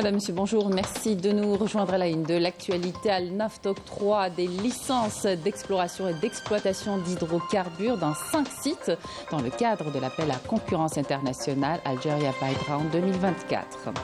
Madame, Monsieur, bonjour. Merci de nous rejoindre à la une de l'actualité. Al-Naft octroie des licences d'exploration et d'exploitation d'hydrocarbures dans 5 sites dans le cadre de l'appel à concurrence internationale Algeria Pipe Round 2024.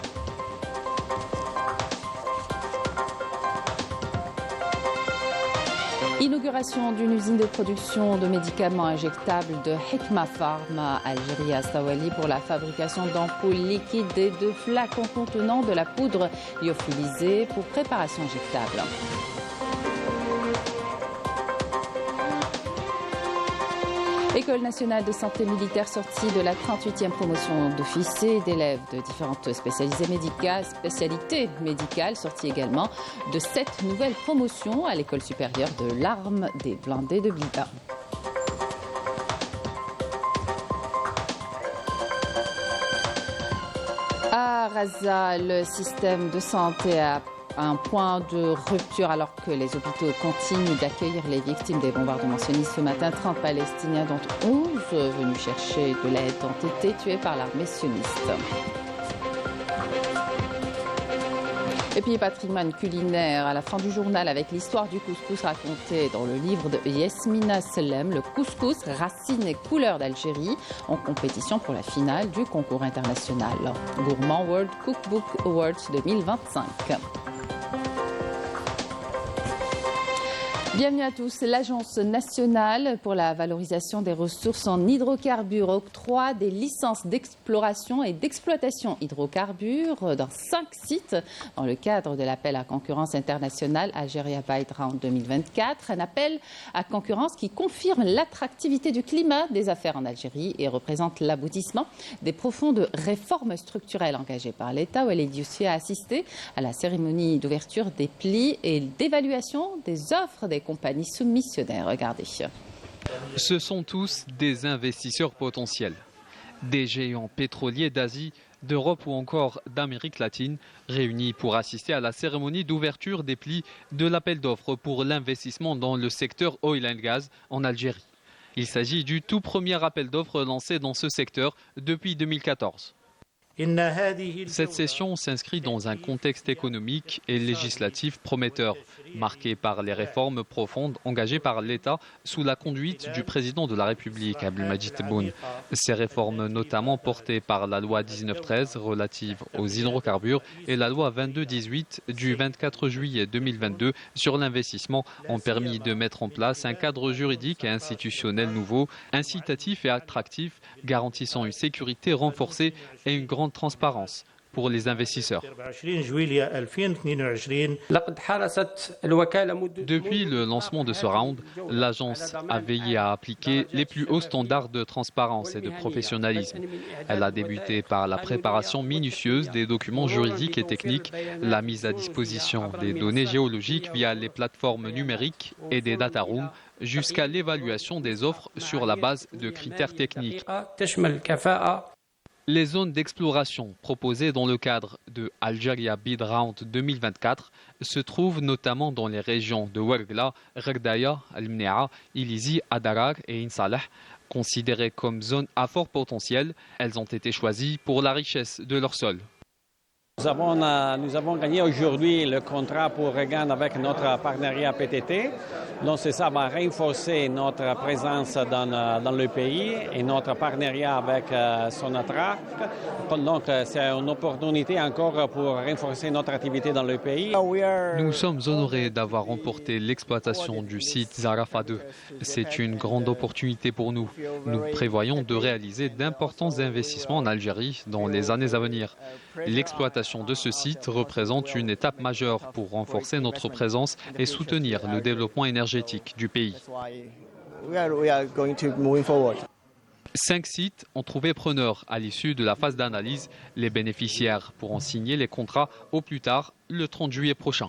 Inauguration d'une usine de production de médicaments injectables de Hikma Pharma Algérie à Sawali pour la fabrication d'ampoules liquides et de flacons contenant de la poudre lyophilisée pour préparation injectable. École nationale de santé militaire sortie de la 38e promotion d'officiers et d'élèves de différentes spécialités médicales, sortie également de 7 nouvelles promotions à l'école supérieure de l'arme des blindés de Blida. À Raza, le système de santé a un point de rupture alors que les hôpitaux continuent d'accueillir les victimes des bombardements sionistes. Ce matin, 30 Palestiniens, dont 11 venus chercher de l'aide, ont été tués par l'armée sioniste. Et puis patrimoine culinaire à la fin du journal avec l'histoire du couscous racontée dans le livre de Yasmina Sellem, le couscous, racines et couleurs d'Algérie, en compétition pour la finale du concours international Gourmand World Cookbook Awards 2025. Bienvenue à tous. L'Agence nationale pour la valorisation des ressources en hydrocarbures octroie des licences d'exploration et d'exploitation hydrocarbures dans 5 sites dans le cadre de l'appel à concurrence internationale Algeria Pipe Round 2024. Un appel à concurrence qui confirme l'attractivité du climat des affaires en Algérie et représente l'aboutissement des profondes réformes structurelles engagées par l'État. Walid Youssi a assisté à la cérémonie d'ouverture des plis et d'évaluation des offres des compagnies soumissionnaires. Regardez. Ce sont tous des investisseurs potentiels. Des géants pétroliers d'Asie, d'Europe ou encore d'Amérique latine, réunis pour assister à la cérémonie d'ouverture des plis de l'appel d'offres pour l'investissement dans le secteur oil and gas en Algérie. Il s'agit du tout premier appel d'offres lancé dans ce secteur depuis 2014. Cette session s'inscrit dans un contexte économique et législatif prometteur, marqué par les réformes profondes engagées par l'État sous la conduite du président de la République, Abdelmadjid Tebboune. Ces réformes, notamment portées par la loi 1913 relative aux hydrocarbures et la loi 2218 du 24 juillet 2022 sur l'investissement, ont permis de mettre en place un cadre juridique et institutionnel nouveau, incitatif et attractif, garantissant une sécurité renforcée et une grande transparence pour les investisseurs. Depuis le lancement de ce round, l'agence a veillé à appliquer les plus hauts standards de transparence et de professionnalisme. Elle a débuté par la préparation minutieuse des documents juridiques et techniques, la mise à disposition des données géologiques via les plateformes numériques et des data rooms, jusqu'à l'évaluation des offres sur la base de critères techniques. Les zones d'exploration proposées dans le cadre de Algeria Bid Round 2024 se trouvent notamment dans les régions de Ouargla, Regdaya, Al-Mnea, Ilizi, Adarar et Insalah. Considérées comme zones à fort potentiel, elles ont été choisies pour la richesse de leur sol. Nous avons gagné aujourd'hui le contrat pour Regan avec notre partenariat PTT. Donc ça va renforcer notre présence dans le pays et notre partenariat avec Sonatrach. Donc c'est une opportunité encore pour renforcer notre activité dans le pays. Nous sommes honorés d'avoir remporté l'exploitation du site Zarafa 2. C'est une grande opportunité pour nous. Nous prévoyons de réaliser d'importants investissements en Algérie dans les années à venir. L'exploitation de ce site représente une étape majeure pour renforcer notre présence et soutenir le développement énergétique du pays. 5 sites ont trouvé preneur à l'issue de la phase d'analyse. Les bénéficiaires pourront signer les contrats au plus tard le 30 juillet prochain.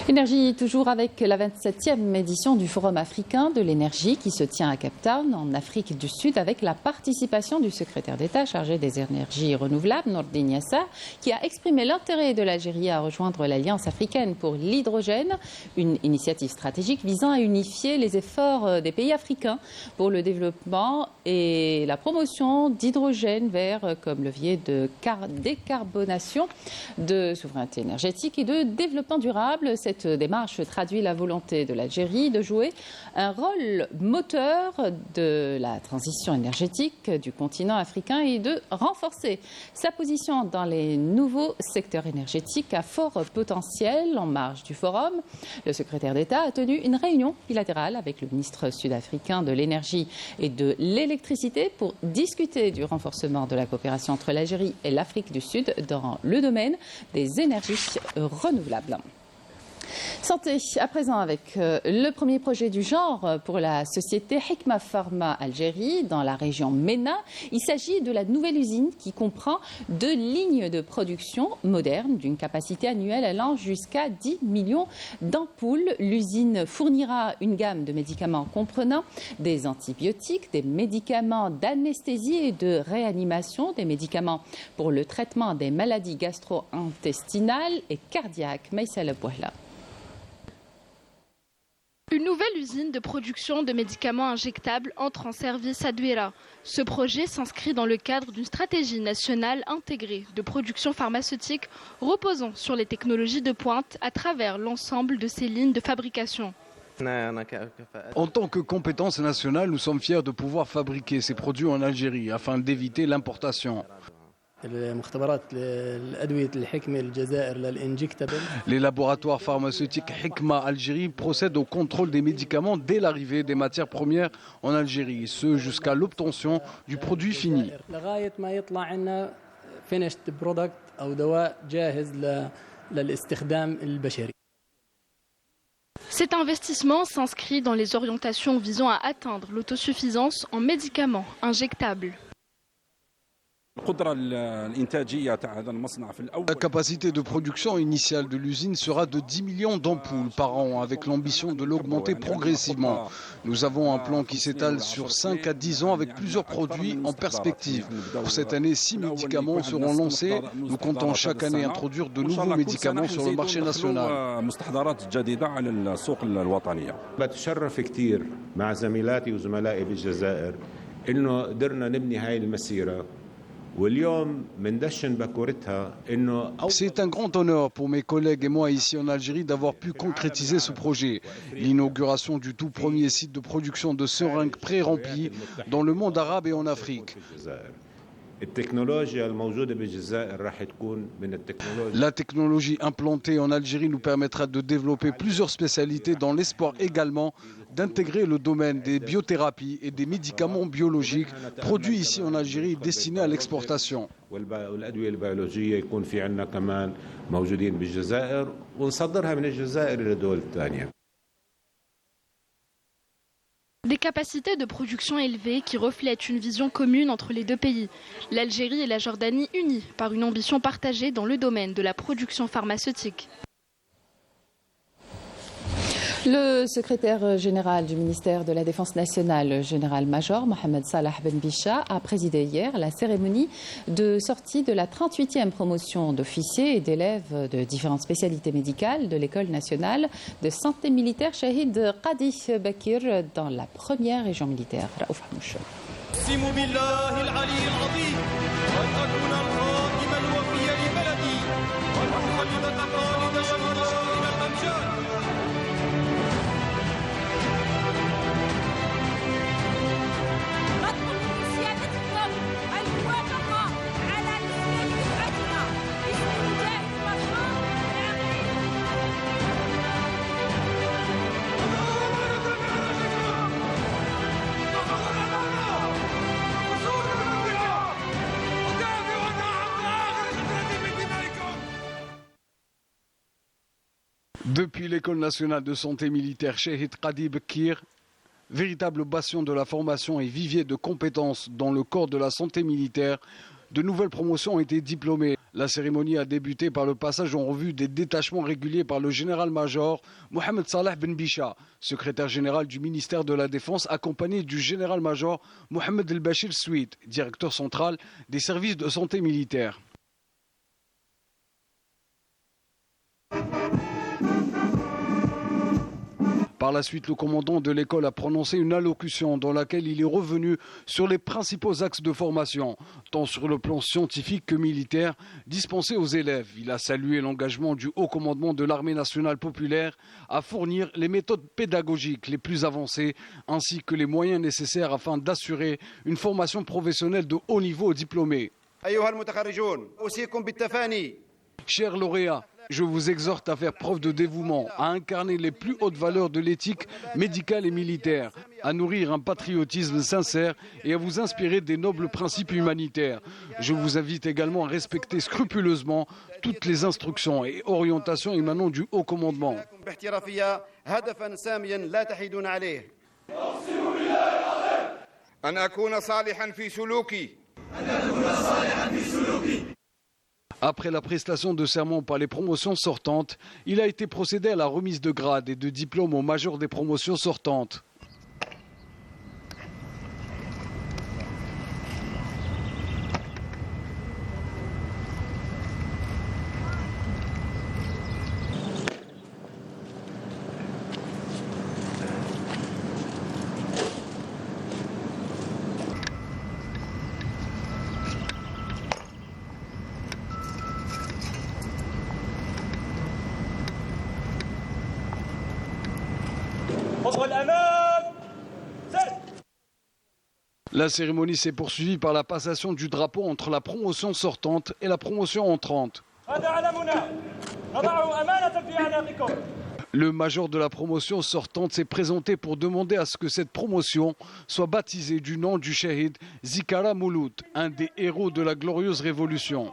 Énergie, toujours avec la 27e édition du Forum africain de l'énergie qui se tient à Cape Town, en Afrique du Sud, avec la participation du secrétaire d'État chargé des énergies renouvelables, Nordine Yassa, qui a exprimé l'intérêt de l'Algérie à rejoindre l'Alliance africaine pour l'hydrogène, une initiative stratégique visant à unifier les efforts des pays africains pour le développement et la promotion d'hydrogène vert comme levier de décarbonation, de souveraineté énergétique et de développement durable. Cette démarche traduit la volonté de l'Algérie de jouer un rôle moteur de la transition énergétique du continent africain et de renforcer sa position dans les nouveaux secteurs énergétiques à fort potentiel. En marge du forum, le secrétaire d'État a tenu une réunion bilatérale avec le ministre sud-africain de l'énergie et de l'électricité pour discuter du renforcement de la coopération entre l'Algérie et l'Afrique du Sud dans le domaine des énergies renouvelables. Santé, à présent avec le premier projet du genre pour la société Hikma Pharma Algérie dans la région MENA. Il s'agit de la nouvelle usine qui comprend 2 lignes de production modernes d'une capacité annuelle allant jusqu'à 10 millions d'ampoules. L'usine fournira une gamme de médicaments comprenant des antibiotiques, des médicaments d'anesthésie et de réanimation, des médicaments pour le traitement des maladies gastro-intestinales et cardiaques. Maïssa Labouhla. Une nouvelle usine de production de médicaments injectables entre en service à Douira. Ce projet s'inscrit dans le cadre d'une stratégie nationale intégrée de production pharmaceutique reposant sur les technologies de pointe à travers l'ensemble de ces lignes de fabrication. En tant que compétence nationale, nous sommes fiers de pouvoir fabriquer ces produits en Algérie afin d'éviter l'importation. Les laboratoires pharmaceutiques Hikma Algérie procèdent au contrôle des médicaments dès l'arrivée des matières premières en Algérie, ce jusqu'à l'obtention du produit fini. Cet investissement s'inscrit dans les orientations visant à atteindre l'autosuffisance en médicaments injectables. La capacité de production initiale de l'usine sera de 10 millions d'ampoules par an, avec l'ambition de l'augmenter progressivement. Nous avons un plan qui s'étale sur 5 à 10 ans avec plusieurs produits en perspective. Pour cette année, 6 médicaments seront lancés. Nous comptons chaque année introduire de nouveaux médicaments sur le marché national. C'est un grand honneur pour mes collègues et moi ici en Algérie d'avoir pu concrétiser ce projet. L'inauguration du tout premier site de production de seringues pré-remplies dans le monde arabe et en Afrique. La technologie implantée en Algérie nous permettra de développer plusieurs spécialités dans l'espoir également d'intégrer le domaine des biothérapies et des médicaments biologiques produits ici en Algérie destinés à l'exportation. Des capacités de production élevées qui reflètent une vision commune entre les deux pays. L'Algérie et la Jordanie unies par une ambition partagée dans le domaine de la production pharmaceutique. Le secrétaire général du ministère de la Défense nationale, général-major Mohamed Salah Ben Bisha, a présidé hier la cérémonie de sortie de la 38e promotion d'officiers et d'élèves de différentes spécialités médicales de l'École nationale de santé militaire Shahid Qadi Bakir dans la première région militaire. Raouf Hamouch. Depuis l'École nationale de santé militaire Shahid Qadi Bakir, véritable bastion de la formation et vivier de compétences dans le corps de la santé militaire, de nouvelles promotions ont été diplômées. La cérémonie a débuté par le passage en revue des détachements réguliers par le général-major Mohamed Salah Ben Bisha, secrétaire général du ministère de la Défense, accompagné du général-major Mohamed El Bachir Souid, directeur central des services de santé militaire. Par la suite, le commandant de l'école a prononcé une allocution dans laquelle il est revenu sur les principaux axes de formation, tant sur le plan scientifique que militaire, dispensés aux élèves. Il a salué l'engagement du haut commandement de l'armée nationale populaire à fournir les méthodes pédagogiques les plus avancées, ainsi que les moyens nécessaires afin d'assurer une formation professionnelle de haut niveau aux diplômés. Chers lauréats, je vous exhorte à faire preuve de dévouement, à incarner les plus hautes valeurs de l'éthique médicale et militaire, à nourrir un patriotisme sincère et à vous inspirer des nobles principes humanitaires. Je vous invite également à respecter scrupuleusement toutes les instructions et orientations émanant du haut commandement. Après la prestation de serment par les promotions sortantes, il a été procédé à la remise de grades et de diplômes aux majors des promotions sortantes. La cérémonie s'est poursuivie par la passation du drapeau entre la promotion sortante et la promotion entrante. Le major de la promotion sortante s'est présenté pour demander à ce que cette promotion soit baptisée du nom du shahid Zikara Mouloud, un des héros de la glorieuse révolution.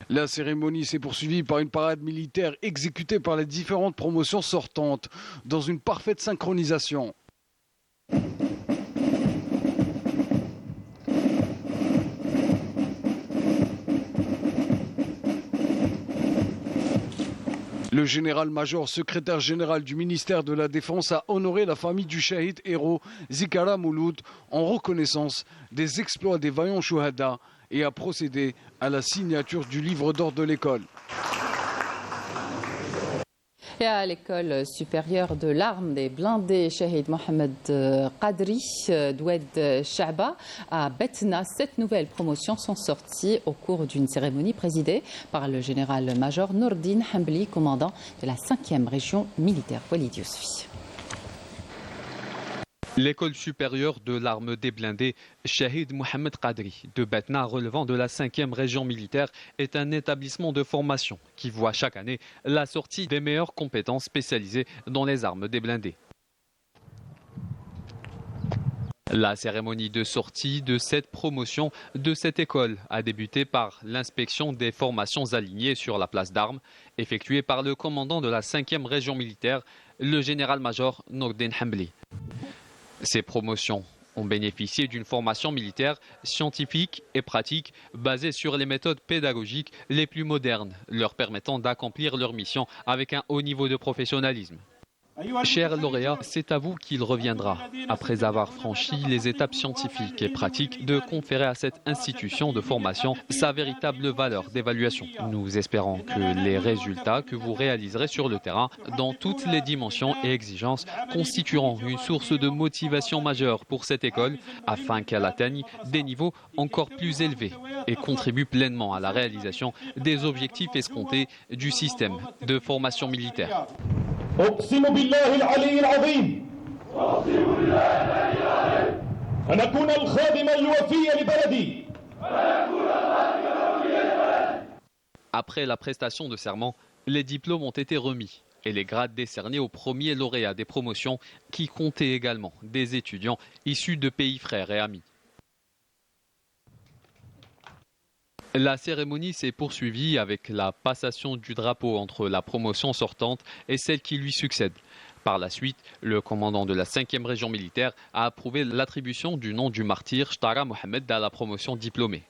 La cérémonie s'est poursuivie par une parade militaire exécutée par les différentes promotions sortantes dans une parfaite synchronisation. Le général-major, secrétaire général du ministère de la Défense, a honoré la famille du shahid héros Zikara Mouloud en reconnaissance des exploits des vaillants chouhada et a procédé à la signature du livre d'or de l'école. Et à l'école supérieure de l'arme des blindés Shahid Mohamed Qadri d'Oued Shaba à Betna, 7 nouvelles promotions sont sorties au cours d'une cérémonie présidée par le général-major Nourdine Hambli, commandant de la 5e région militaire. Walid Yousfi. L'école supérieure de l'arme des blindés Shahid Mohamed Qadri de Betna, relevant de la 5e région militaire, est un établissement de formation qui voit chaque année la sortie des meilleures compétences spécialisées dans les armes des blindés. La cérémonie de sortie de cette promotion de cette école a débuté par l'inspection des formations alignées sur la place d'armes, effectuée par le commandant de la 5e région militaire, le général-major Nourdine Hambli. Ces promotions ont bénéficié d'une formation militaire, scientifique et pratique basée sur les méthodes pédagogiques les plus modernes, leur permettant d'accomplir leur mission avec un haut niveau de professionnalisme. Chers lauréats, c'est à vous qu'il reviendra, après avoir franchi les étapes scientifiques et pratiques, de conférer à cette institution de formation sa véritable valeur d'évaluation. Nous espérons que les résultats que vous réaliserez sur le terrain, dans toutes les dimensions et exigences, constitueront une source de motivation majeure pour cette école, afin qu'elle atteigne des niveaux encore plus élevés et contribue pleinement à la réalisation des objectifs escomptés du système de formation militaire. أقسم بالله العلي العظيم أن أكون الخادم الوفي لبلدي. Après la prestation de serment, les diplômes ont été remis et les grades décernés aux premiers lauréats des promotions qui comptaient également des étudiants issus de pays frères et amis. La cérémonie s'est poursuivie avec la passation du drapeau entre la promotion sortante et celle qui lui succède. Par la suite, le commandant de la 5e région militaire a approuvé l'attribution du nom du martyr Shtara Mohamed à la promotion diplômée.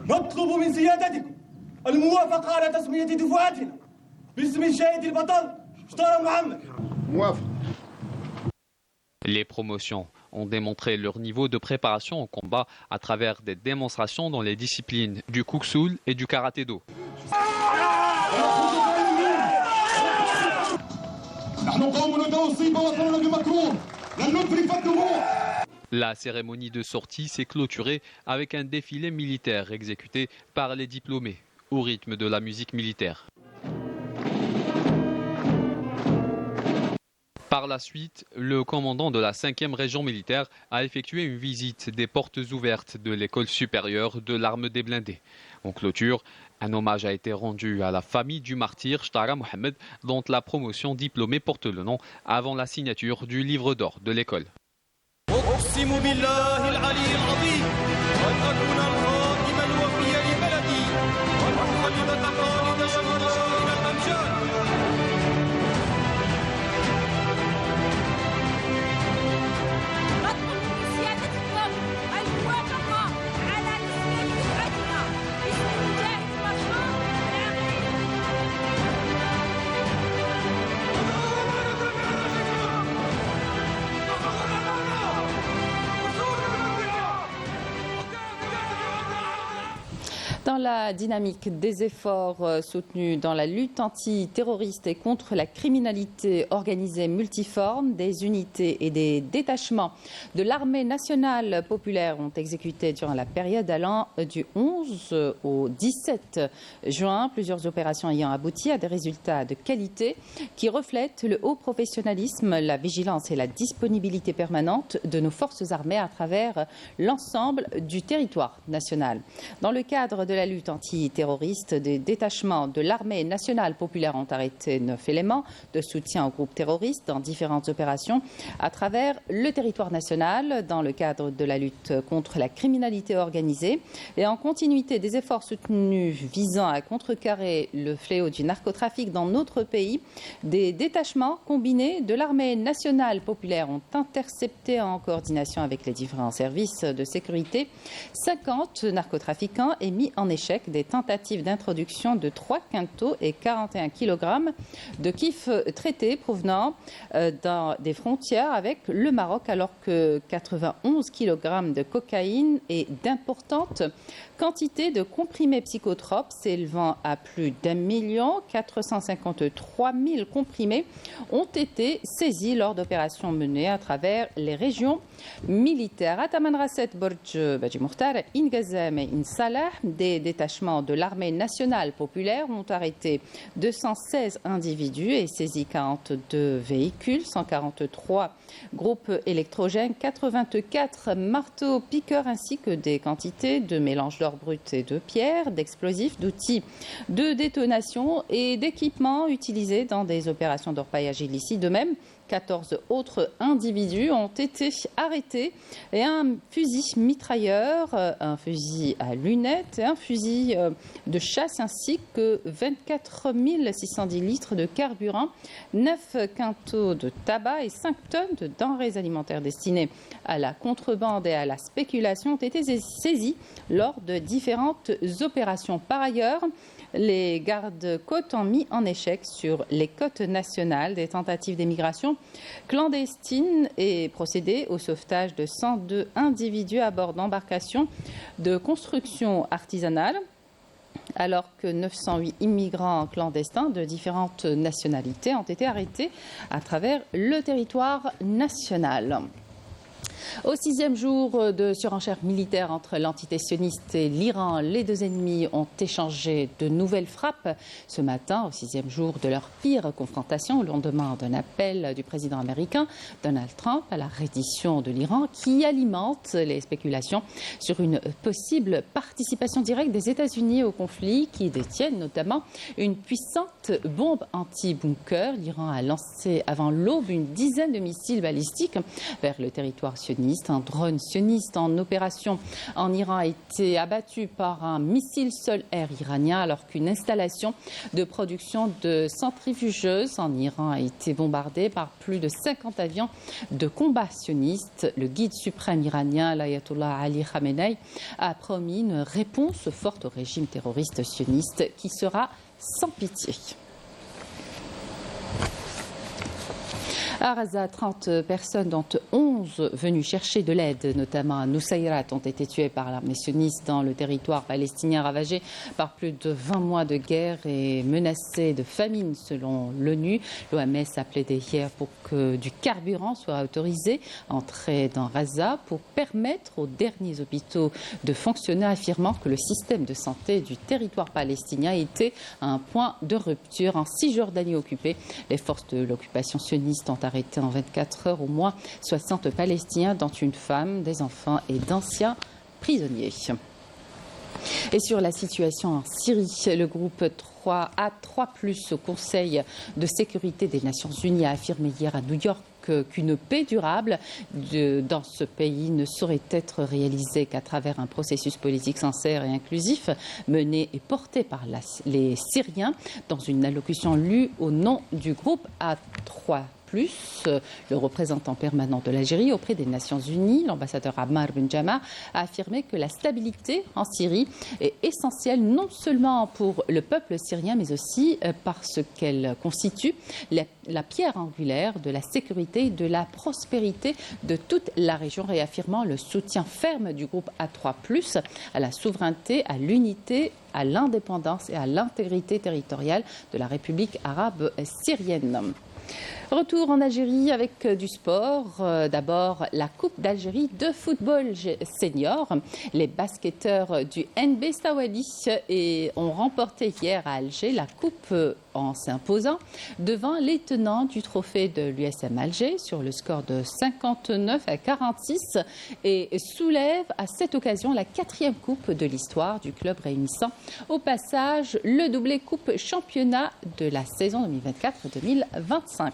نطلب من سيادتكم الموافقة على تسمية دفعتنا باسم الشهيد البطل شطار محمد. Les promotions ont démontré leur niveau de préparation au combat à travers des démonstrations dans les disciplines du Kuksul et du karaté-do. La cérémonie de sortie s'est clôturée avec un défilé militaire exécuté par les diplômés au rythme de la musique militaire. Par la suite, le commandant de la 5e région militaire a effectué une visite des portes ouvertes de l'école supérieure de l'arme des blindés. En clôture, un hommage a été rendu à la famille du martyr Shtara Mohamed, dont la promotion diplômée porte le nom avant la signature du livre d'or de l'école. Dans la dynamique des efforts soutenus dans la lutte antiterroriste et contre la criminalité organisée multiforme, des unités et des détachements de l'armée nationale populaire ont exécuté durant la période allant du 11 au 17 juin plusieurs opérations ayant abouti à des résultats de qualité qui reflètent le haut professionnalisme, la vigilance et la disponibilité permanente de nos forces armées à travers l'ensemble du territoire national. Dans le cadre de la lutte antiterroriste, des détachements de l'armée nationale populaire ont arrêté 9 éléments de soutien aux groupes terroristes dans différentes opérations à travers le territoire national dans le cadre de la lutte contre la criminalité organisée et en continuité des efforts soutenus visant à contrecarrer le fléau du narcotrafic dans notre pays. Des détachements combinés de l'armée nationale populaire ont intercepté en coordination avec les différents services de sécurité 50 narcotrafiquants et mis en échec des tentatives d'introduction de 3 quintaux et 41 kg de kiff traités provenant des frontières avec le Maroc, alors que 91 kg de cocaïne et d'importantes quantités de comprimés psychotropes s'élevant à plus d'1 453 000 comprimés ont été saisis lors d'opérations menées à travers les régions militaires. À Taman Rasset, Borj Baji Mokhtar, Ingazem et Insalah, des détachements de l'armée nationale populaire ont arrêté 216 individus et saisi 42 véhicules, 143 groupes électrogènes, 84 marteaux piqueurs ainsi que des quantités de mélange d'or brut et de pierre, d'explosifs, d'outils de détonation et d'équipements utilisés dans des opérations d'orpaillage illicite. De même, 14 autres individus ont été arrêtés et un fusil mitrailleur, un fusil à lunettes et un fusil de chasse ainsi que 24 610 litres de carburant, 9 quintaux de tabac et 5 tonnes de denrées alimentaires destinées à la contrebande et à la spéculation ont été saisis lors de différentes opérations. Par ailleurs, les gardes-côtes ont mis en échec sur les côtes nationales des tentatives d'émigration clandestine et procédé au sauvetage de 102 individus à bord d'embarcations de construction artisanale, alors que 908 immigrants clandestins de différentes nationalités ont été arrêtés à travers le territoire national. Au 6e jour de surenchère militaire entre l'entité sioniste et l'Iran, les deux ennemis ont échangé de nouvelles frappes ce matin, au 6e jour de leur pire confrontation, au lendemain d'un appel du président américain Donald Trump à la reddition de l'Iran, qui alimente les spéculations sur une possible participation directe des États-Unis au conflit, qui détiennent notamment une puissante bombe anti-bunker. L'Iran a lancé avant l'aube une dizaine de missiles balistiques vers le territoire sioniste sioniste. Un drone sioniste en opération en Iran a été abattu par un missile sol-air iranien alors qu'une installation de production de centrifugeuses en Iran a été bombardée par plus de 50 avions de combat sionistes. Le guide suprême iranien, l'ayatollah Ali Khamenei, a promis une réponse forte au régime terroriste sioniste qui sera sans pitié. À Gaza, 30 personnes, dont 11 venues chercher de l'aide, notamment à Nusayrat, ont été tuées par l'armée sioniste dans le territoire palestinien ravagé par plus de 20 mois de guerre et menacé de famine selon l'ONU. L'OMS a plaidé hier pour que du carburant soit autorisé à entrer dans Gaza pour permettre aux derniers hôpitaux de fonctionner, affirmant que le système de santé du territoire palestinien était à un point de rupture. En Cisjordanie occupée, les forces de l'occupation sioniste ont arrêté en 24 heures au moins 60 Palestiniens, dont une femme, des enfants et d'anciens prisonniers. Et sur la situation en Syrie, le groupe A3+, au Conseil de sécurité des Nations Unies, a affirmé hier à New York qu'une paix durable dans ce pays ne saurait être réalisée qu'à travers un processus politique sincère et inclusif mené et porté par les Syriens dans une allocution lue au nom du groupe A3+. Le représentant permanent de l'Algérie auprès des Nations Unies, l'ambassadeur Ammar Benjama, a affirmé que la stabilité en Syrie est essentielle non seulement pour le peuple syrien, mais aussi parce qu'elle constitue la pierre angulaire de la sécurité et de la prospérité de toute la région, réaffirmant le soutien ferme du groupe A3+, à la souveraineté, à l'unité, à l'indépendance et à l'intégrité territoriale de la République arabe syrienne. Retour en Algérie avec du sport. D'abord, la Coupe d'Algérie de football senior. Les basketteurs du NB Sawali ont remporté hier à Alger la Coupe en s'imposant devant les tenants du trophée de l'USM Alger sur le score de 59-46 et soulève à cette occasion la 4e coupe de l'histoire du club, réunissant au passage le doublé Coupe Championnat de la saison 2024-2025.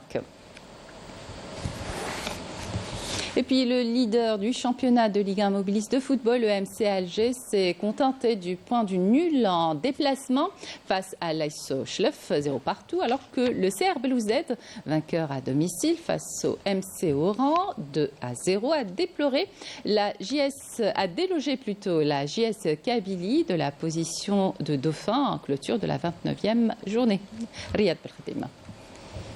Et puis le leader du championnat de Ligue 1 mobiliste de football, le MC Alger, s'est contenté du point du nul en déplacement face à l'ASO Schleff, 0 partout, alors que le CR Belouizdad, vainqueur à domicile face au MC Oran, 2-0, a délogé la JS Kabylie de la position de dauphin en clôture de la 29e journée. Riyad Belkhadim.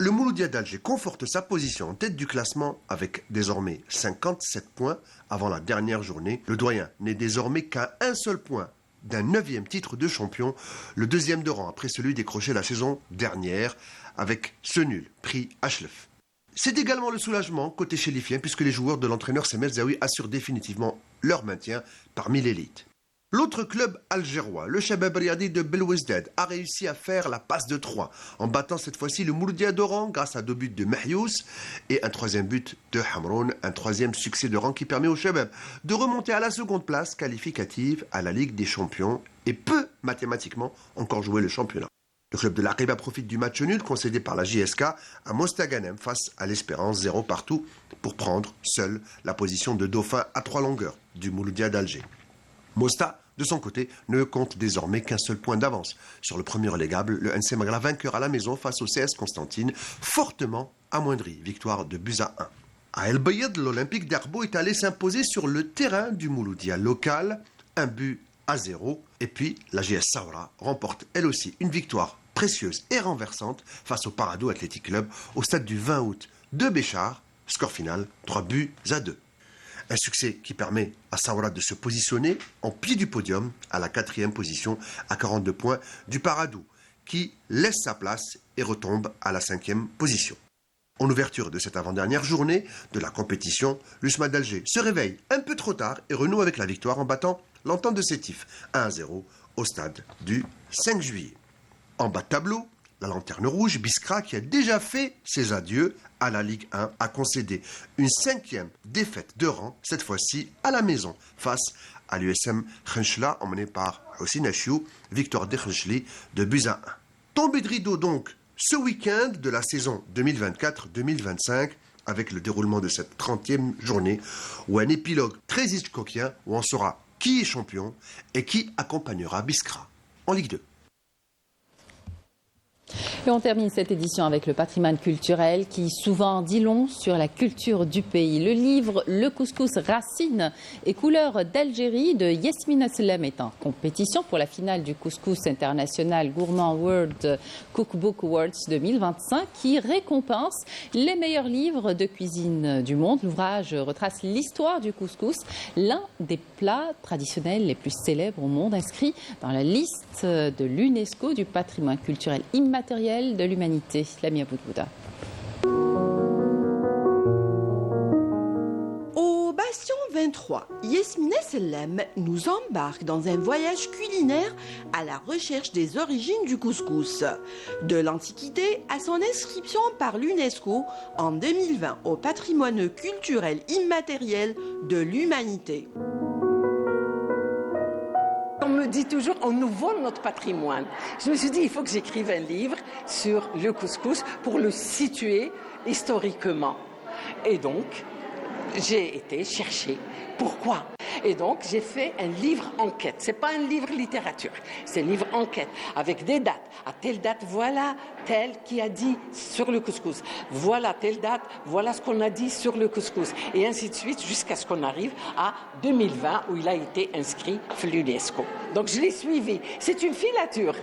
Le Mouloudia d'Alger conforte sa position en tête du classement avec désormais 57 points avant la dernière journée. Le doyen n'est désormais qu'à un seul point d'un 9e titre de champion, le 2e de rang après celui décroché la saison dernière avec ce nul pris à Schleff. C'est également le soulagement côté chélifien puisque les joueurs de l'entraîneur Semel Zaoui assurent définitivement leur maintien parmi l'élite. L'autre club algérois, le Chabab Riadi de Belouizdad, a réussi à faire la passe de 3 en battant cette fois-ci le Mouloudia d'Oran grâce à 2 buts de Mahyous et un 3e but de Hamroun, un 3e succès de rang qui permet au Chabab de remonter à la seconde place qualificative à la Ligue des Champions et peut mathématiquement encore jouer le championnat. Le club de l'Aqiba profite du match nul concédé par la JSK à Mostaganem face à l'Espérance, 0 partout, pour prendre seul la position de dauphin à 3 longueurs du Mouloudia d'Alger. Mosta, de son côté, ne compte désormais qu'un seul point d'avance. Sur le premier relégable, le NC Magra vainqueur à la maison face au CS Constantine, fortement amoindri, victoire de buts à 1. À El Bayed, l'Olympique d'Arbo est allé s'imposer sur le terrain du Mouloudia local, 1-0. Et puis, la GS Saoura remporte elle aussi une victoire précieuse et renversante face au Parado Athletic Club au stade du 20 août de Béchar, score final 3-2. Un succès qui permet à Saoura de se positionner en pied du podium à la 4e position à 42 points du Paradou, qui laisse sa place et retombe à la 5e position. En ouverture de cette avant-dernière journée de la compétition, l'USMA d'Alger se réveille un peu trop tard et renoue avec la victoire en battant l'Entente de Sétif 1-0 au stade du 5 juillet. En bas de tableau, la Lanterne Rouge, Biskra, qui a déjà fait ses adieux à la Ligue 1, a concédé une 5e défaite de rang, cette fois-ci à la maison, face à l'USM Khenchla, emmené par Hossein Achiou, victoire des Khenchli de buts à 1. Tombé de rideau donc ce week-end de la saison 2024-2025, avec le déroulement de cette 30e journée ou un épilogue très hitchcockien où on saura qui est champion et qui accompagnera Biskra en Ligue 2. Et on termine cette édition avec le patrimoine culturel qui souvent dit long sur la culture du pays. Le livre Le couscous racines et couleurs d'Algérie de Yasmina Sellem est en compétition pour la finale du Couscous International Gourmand World Cookbook Awards 2025 qui récompense les meilleurs livres de cuisine du monde. L'ouvrage retrace l'histoire du couscous, l'un des plats traditionnels les plus célèbres au monde, inscrit dans la liste de l'UNESCO du patrimoine culturel immatériel de l'humanité. Lamia Boudbouda. Au Bastion 23, Yasmina Sellem nous embarque dans un voyage culinaire à la recherche des origines du couscous. De l'Antiquité à son inscription par l'UNESCO en 2020 au patrimoine culturel immatériel de l'humanité. On me dit toujours, on nous vole notre patrimoine. Je me suis dit, il faut que j'écrive un livre sur le couscous pour le situer historiquement. Et donc, j'ai été chercher pourquoi. Et donc, j'ai fait un livre enquête. C'est pas un livre littérature, c'est un livre enquête avec des dates. À telle date, voilà tel qui a dit sur le couscous. Voilà telle date, voilà ce qu'on a dit sur le couscous. Et ainsi de suite jusqu'à ce qu'on arrive à 2020 où il a été inscrit à l'UNESCO. Donc, je l'ai suivi. C'est une filature.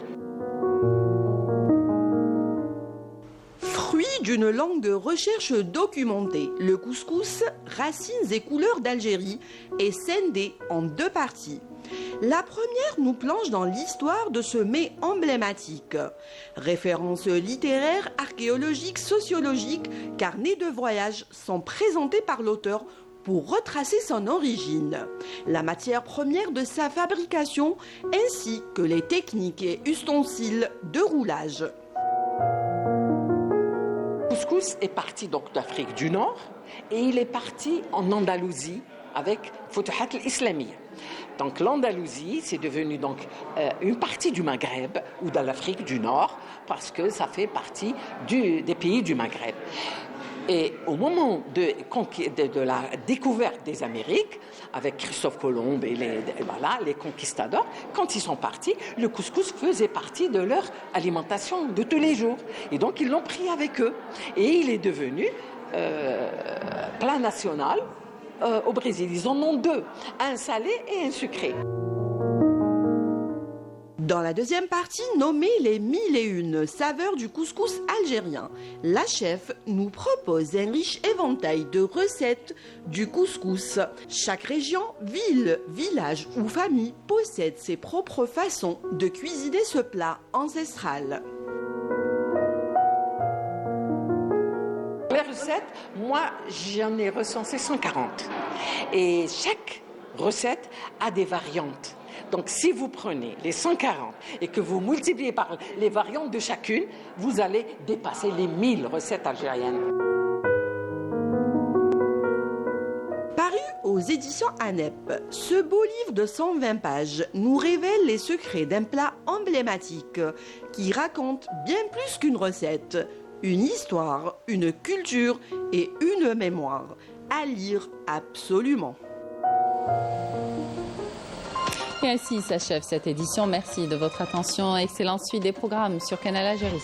Fruit d'une longue recherche documentée, le couscous, racines et couleurs d'Algérie, est scindé en deux parties. La première nous plonge dans l'histoire de ce mets emblématique. Références littéraires, archéologiques, sociologiques, carnets de voyage sont présentés par l'auteur pour retracer son origine, la matière première de sa fabrication, ainsi que les techniques et ustensiles de roulage. Le couscous est parti donc d'Afrique du Nord et il est parti en Andalousie avec Futuhat al-Islamiyya. Donc l'Andalousie, c'est devenu donc une partie du Maghreb ou de l'Afrique du Nord parce que ça fait partie des pays du Maghreb. Et au moment de la découverte des Amériques, avec Christophe Colomb et les conquistadors, quand ils sont partis, le couscous faisait partie de leur alimentation de tous les jours. Et donc, ils l'ont pris avec eux. Et il est devenu plat national au Brésil. Ils en ont deux, un salé et un sucré. Dans la deuxième partie, nommée les 1001 saveurs du couscous algérien, la chef nous propose un riche éventail de recettes du couscous. Chaque région, ville, village ou famille possède ses propres façons de cuisiner ce plat ancestral. Les recettes, moi, j'en ai recensé 140. Et chaque recette a des variantes. Donc, si vous prenez les 140 et que vous multipliez par les variantes de chacune, vous allez dépasser les 1000 recettes algériennes. Paru aux éditions ANEP, ce beau livre de 120 pages nous révèle les secrets d'un plat emblématique qui raconte bien plus qu'une recette, une histoire, une culture et une mémoire. À lire absolument. Et ainsi s'achève cette édition. Merci de votre attention. Excellente suite des programmes sur Canal Algérie.